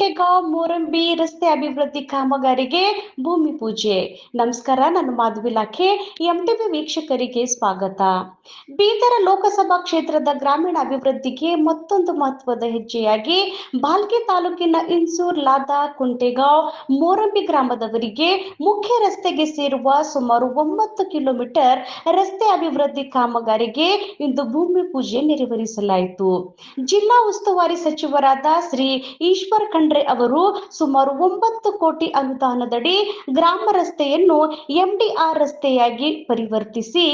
ಕುಂಟೆಗಾಂವ್ ಮೋರಂಬಿ ರಸ್ತೆ ಅಭಿವೃದ್ಧಿ ಕಾಮಗಾರಿಗೆ ಭೂಮಿ ಪೂಜೆ. ನಮಸ್ಕಾರ, ನಾನು ಮಾಧವಿ ಲಾಖೆ. ಎಂಟಿವಿ ವೀಕ್ಷಕರಿಗೆ ಸ್ವಾಗತ. ಬೀದರ ಲೋಕಸಭಾ ಕ್ಷೇತ್ರದ ಗ್ರಾಮೀಣ ಅಭಿವೃದ್ಧಿಗೆ ಮತ್ತೊಂದು ಮಹತ್ವದ ಹೆಜ್ಜೆಯಾಗಿ ಬಾಲ್ಕಿ ತಾಲೂಕಿನ ಇನ್ಸೂರ್, ಲಾದಾ, ಕುಂಟೆಗಾಂವ್, ಮೋರಂಬಿ ಗ್ರಾಮದವರಿಗೆ ಮುಖ್ಯ ರಸ್ತೆಗೆ ಸೇರುವ ಸುಮಾರು 9 ಕಿಲೋಮೀಟರ್ ರಸ್ತೆ ಅಭಿವೃದ್ಧಿ ಕಾಮಗಾರಿಗೆ ಇಂದು ಭೂಮಿ ಪೂಜೆ ನೆರವೇರಿಸಲಾಯಿತು. ಜಿಲ್ಲಾ ಉಸ್ತುವಾರಿ ಸಚಿವರಾದ ಶ್ರೀ ಈಶ್ವರ್ ಖಂಡ್ರೆ ಅವರು ಸುಮಾರು 9 ಕೋಟಿ ಅನುದಾನದಡಿ ಗ್ರಾಮ ರಸ್ತೆಯನ್ನು ಎಂಡಿಆರ್ ರಸ್ತೆಯಾಗಿ ಪರಿವರ್ತಿಸಿ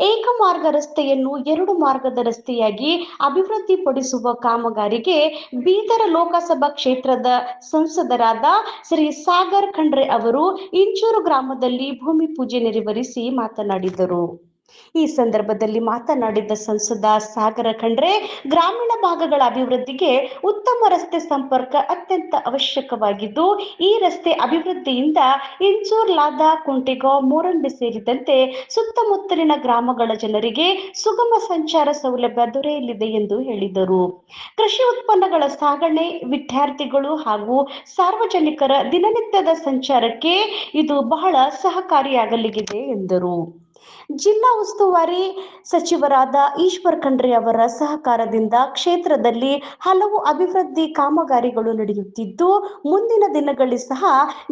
ಏಕಮಾರ್ಗ ರಸ್ತೆಯನ್ನು 2 ಮಾರ್ಗದ ರಸ್ತೆಯಾಗಿ ಅಭಿವೃದ್ಧಿಪಡಿಸುವ ಕಾಮಗಾರಿಗೆ ಬೀದರ ಲೋಕಸಭಾ ಕ್ಷೇತ್ರದ ಸಂಸದರಾದ ಶ್ರೀ ಸಾಗರ್ ಖಂಡ್ರೆ ಅವರು ಇಂಚೂರು ಗ್ರಾಮದಲ್ಲಿ ಭೂಮಿ ಪೂಜೆ ನೆರವೇರಿಸಿ ಮಾತನಾಡಿದರು. ಈ ಸಂದರ್ಭದಲ್ಲಿ ಮಾತನಾಡಿದ ಸಂಸದ ಸಾಗರ ಖಂಡ್ರೆ, ಗ್ರಾಮೀಣ ಭಾಗಗಳ ಅಭಿವೃದ್ಧಿಗೆ ಉತ್ತಮ ರಸ್ತೆ ಸಂಪರ್ಕ ಅತ್ಯಂತ ಅವಶ್ಯಕವಾಗಿದ್ದು, ಈ ರಸ್ತೆ ಅಭಿವೃದ್ಧಿಯಿಂದ ಇನ್ಸೂರ್, ಲಾದಾ, ಕುಂಟೆಗಾಂವ್, ಮೋರಂಬಿ ಸೇರಿದಂತೆ ಸುತ್ತಮುತ್ತಲಿನ ಗ್ರಾಮಗಳ ಜನರಿಗೆ ಸುಗಮ ಸಂಚಾರ ಸೌಲಭ್ಯ ದೊರೆಯಲಿದೆ ಎಂದು ಹೇಳಿದರು. ಕೃಷಿ ಉತ್ಪನ್ನಗಳ ಸಾಗಣೆ, ವಿದ್ಯಾರ್ಥಿಗಳು ಹಾಗೂ ಸಾರ್ವಜನಿಕರ ದಿನನಿತ್ಯದ ಸಂಚಾರಕ್ಕೆ ಇದು ಬಹಳ ಸಹಕಾರಿಯಾಗಲಿದೆ ಎಂದರು. ಜಿಲ್ಲಾ ಉಸ್ತುವಾರಿ ಸಚಿವರಾದ ಈಶ್ವರ್ ಖಂಡ್ರೆ ಅವರ ಸಹಕಾರದಿಂದ ಕ್ಷೇತ್ರದಲ್ಲಿ ಹಲವು ಅಭಿವೃದ್ಧಿ ಕಾಮಗಾರಿಗಳು ನಡೆಯುತ್ತಿದ್ದು, ಮುಂದಿನ ದಿನಗಳಲ್ಲಿ ಸಹ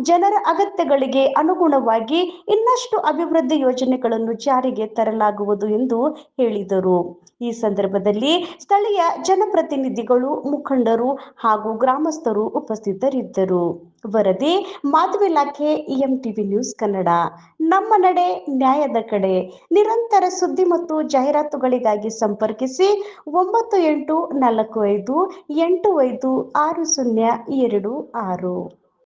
ಜನರ ಅಗತ್ಯಗಳಿಗೆ ಅನುಗುಣವಾಗಿ ಇನ್ನಷ್ಟು ಅಭಿವೃದ್ಧಿ ಯೋಜನೆಗಳನ್ನು ಜಾರಿಗೆ ತರಲಾಗುವುದು ಎಂದು ಹೇಳಿದರು. ಈ ಸಂದರ್ಭದಲ್ಲಿ ಸ್ಥಳೀಯ ಜನಪ್ರತಿನಿಧಿಗಳು, ಮುಖಂಡರು ಹಾಗೂ ಗ್ರಾಮಸ್ಥರು ಉಪಸ್ಥಿತರಿದ್ದರು. ವರದಿ ಮಾಧವಿ ಲಾಖೆ, ಎಂಟಿವಿ ನ್ಯೂಸ್ ಕನ್ನಡ. ನಮ್ಮ ನಡೆ ನ್ಯಾಯದ ಕಡೆ. ನಿರಂತರ ಸುದ್ದಿ ಮತ್ತು ಜಾಹೀರಾತುಗಳಿಗಾಗಿ ಸಂಪರ್ಕಿಸಿ 9845856026.